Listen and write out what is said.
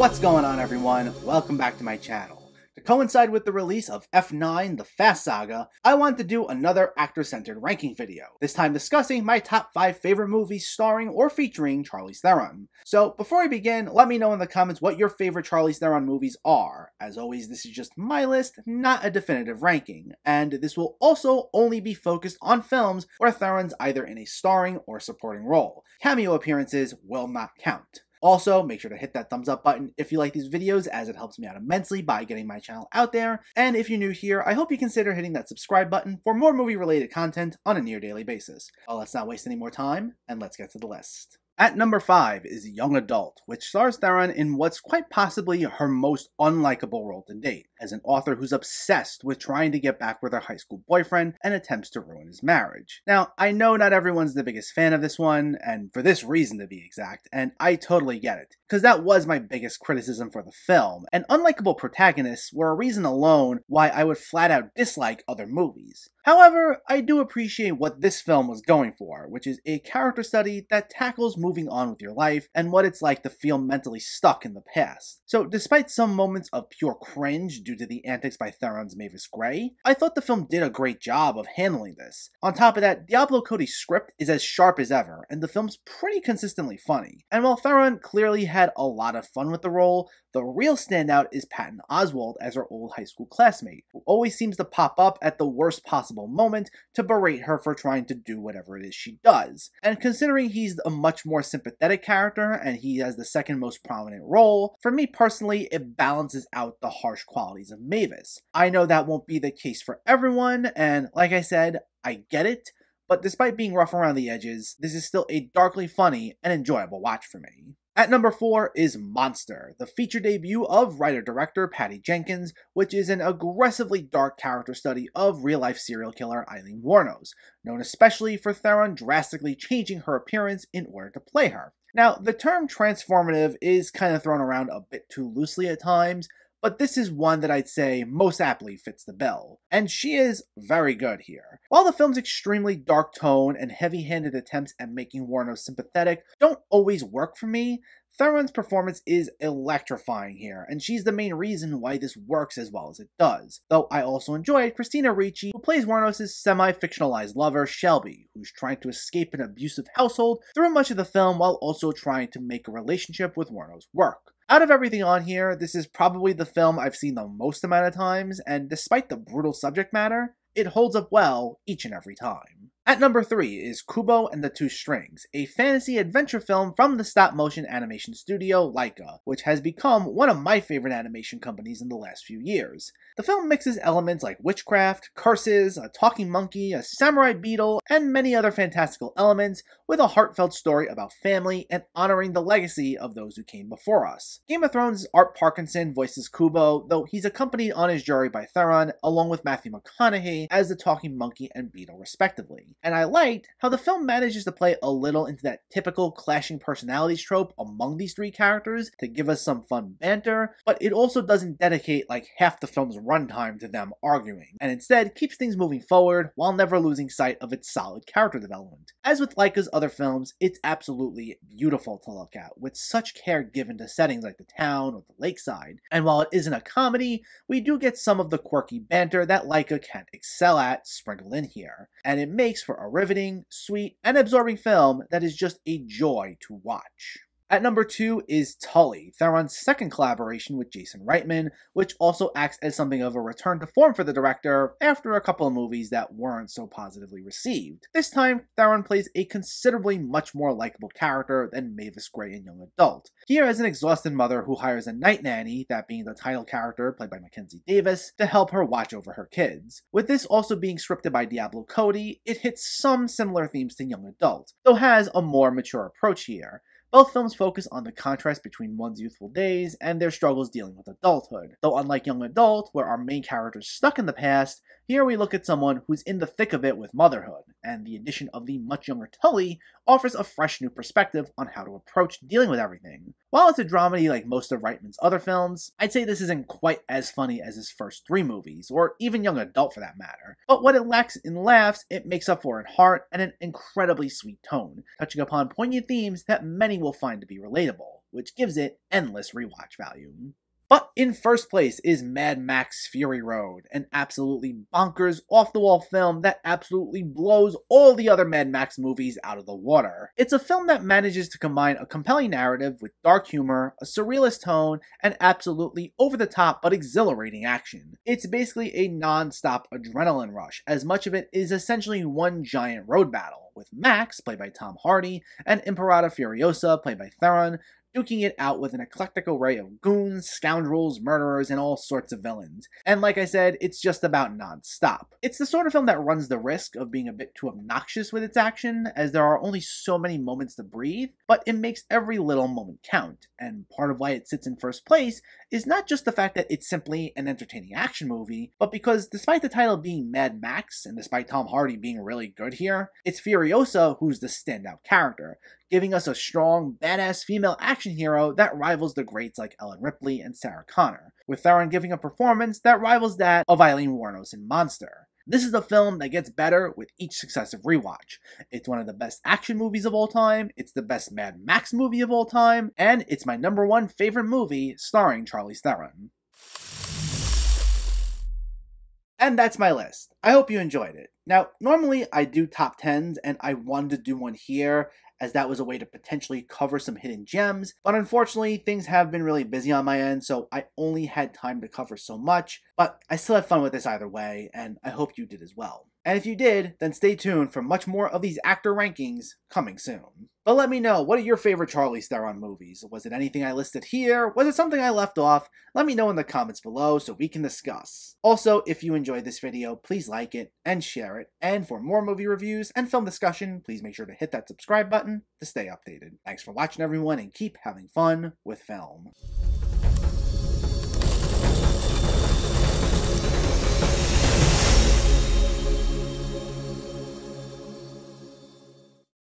What's going on, everyone? Welcome back to my channel. To coincide with the release of F9, the Fast Saga, I want to do another actor-centered ranking video, this time discussing my top 5 favorite movies starring or featuring Charlize Theron. So before I begin, let me know in the comments what your favorite Charlize Theron movies are. As always, this is just my list, not a definitive ranking, and this will also only be focused on films where Theron's either in a starring or supporting role. Cameo appearances will not count. Also, make sure to hit that thumbs up button if you like these videos, as it helps me out immensely by getting my channel out there. And if you're new here, I hope you consider hitting that subscribe button for more movie-related content on a near-daily basis. Well, let's not waste any more time, and let's get to the list. At number 5 is Young Adult, which stars Theron in what's quite possibly her most unlikable role to date, as an author who's obsessed with trying to get back with her high school boyfriend and attempts to ruin his marriage. Now, I know not everyone's the biggest fan of this one, and for this reason to be exact, and I totally get it, because that was my biggest criticism for the film, and unlikable protagonists were a reason alone why I would flat out dislike other movies. However, I do appreciate what this film was going for, which is a character study that tackles moving on with your life and what it's like to feel mentally stuck in the past. So despite some moments of pure cringe due to the antics by Theron's Mavis Gray, I thought the film did a great job of handling this. On top of that, Diablo Cody's script is as sharp as ever, and the film's pretty consistently funny. And while Theron clearly had a lot of fun with the role, the real standout is Patton Oswalt as her old high school classmate, who always seems to pop up at the worst possible moment to berate her for trying to do whatever it is she does. And considering he's a much more sympathetic character and he has the second most prominent role, for me personally, it balances out the harsh qualities of Mavis. I know that won't be the case for everyone, and like I said, I get it, but despite being rough around the edges, this is still a darkly funny and enjoyable watch for me. At number 4 is Monster, the feature debut of writer-director Patty Jenkins, which is an aggressively dark character study of real-life serial killer Eileen Wuornos, known especially for Theron drastically changing her appearance in order to play her. Now, the term transformative is kind of thrown around a bit too loosely at times, but this is one that I'd say most aptly fits the bill, and she is very good here. While the film's extremely dark tone and heavy-handed attempts at making Wuornos sympathetic don't always work for me, Theron's performance is electrifying here, and she's the main reason why this works as well as it does. Though I also enjoyed Christina Ricci, who plays Wuornos' semi-fictionalized lover, Shelby, who's trying to escape an abusive household through much of the film while also trying to make a relationship with Wuornos work. Out of everything on here, this is probably the film I've seen the most amount of times, and despite the brutal subject matter, it holds up well each and every time. At number 3 is Kubo and the Two Strings, a fantasy adventure film from the stop-motion animation studio Laika, which has become one of my favorite animation companies in the last few years. The film mixes elements like witchcraft, curses, a talking monkey, a samurai beetle, and many other fantastical elements with a heartfelt story about family and honoring the legacy of those who came before us. Game of Thrones' Art Parkinson voices Kubo, though he's accompanied on his jury by Theron, along with Matthew McConaughey as the talking monkey and beetle respectively. And I liked how the film manages to play a little into that typical clashing personalities trope among these three characters to give us some fun banter, but it also doesn't dedicate like half the film's runtime to them arguing, and instead keeps things moving forward while never losing sight of its solid character development. As with Laika's other films, it's absolutely beautiful to look at, with such care given to settings like the town or the lakeside, and while it isn't a comedy, we do get some of the quirky banter that Laika can excel at sprinkled in here, and it makes for a riveting, sweet, and absorbing film that is just a joy to watch. At number 2 is Tully, Theron's second collaboration with Jason Reitman, which also acts as something of a return to form for the director after a couple of movies that weren't so positively received. This time, Theron plays a considerably much more likable character than Mavis Gray in Young Adult. Here as an exhausted mother who hires a night nanny, that being the title character played by Mackenzie Davis, to help her watch over her kids. With this also being scripted by Diablo Cody, it hits some similar themes to Young Adult, though has a more mature approach here. Both films focus on the contrast between one's youthful days and their struggles dealing with adulthood. Though unlike Young Adult, where our main character is stuck in the past, here we look at someone who's in the thick of it with motherhood, and the addition of the much younger Tully offers a fresh new perspective on how to approach dealing with everything. While it's a dramedy like most of Reitman's other films, I'd say this isn't quite as funny as his first 3 movies, or even Young Adult for that matter. But what it lacks in laughs, it makes up for in heart and an incredibly sweet tone, touching upon poignant themes that many will find to be relatable. which gives it endless rewatch value. But in first place is Mad Max Fury Road, an absolutely bonkers, off-the-wall film that absolutely blows all the other Mad Max movies out of the water. It's a film that manages to combine a compelling narrative with dark humor, a surrealist tone, and absolutely over-the-top but exhilarating action. It's basically a non-stop adrenaline rush, as much of it is essentially one giant road battle, with Max, played by Tom Hardy, and Imperator Furiosa, played by Theron, duking it out with an eclectic array of goons, scoundrels, murderers, and all sorts of villains. And like I said, it's just about non-stop. It's the sort of film that runs the risk of being a bit too obnoxious with its action, as there are only so many moments to breathe, but it makes every little moment count. And part of why it sits in first place is not just the fact that it's simply an entertaining action movie, but because despite the title being Mad Max, and despite Tom Hardy being really good here, it's Furiosa who's the standout character, giving us a strong, badass female action hero that rivals the greats like Ellen Ripley and Sarah Connor, with Theron giving a performance that rivals that of Eileen Wuornos in Monster. This is a film that gets better with each successive rewatch. It's one of the best action movies of all time, it's the best Mad Max movie of all time, and it's my #1 favorite movie starring Charlize Theron. And that's my list. I hope you enjoyed it. Now, normally I do top 10s, and I wanted to do one here, as that was a way to potentially cover some hidden gems, but unfortunately things have been really busy on my end, so I only had time to cover so much, but I still had fun with this either way, and I hope you did as well. And if you did, then stay tuned for much more of these actor rankings coming soon. But let me know, what are your favorite Charlize Theron movies? Was it anything I listed here? Was it something I left off? Let me know in the comments below so we can discuss. Also, if you enjoyed this video, please like it and share it. And for more movie reviews and film discussion, please make sure to hit that subscribe button to stay updated. Thanks for watching everyone, and keep having fun with film.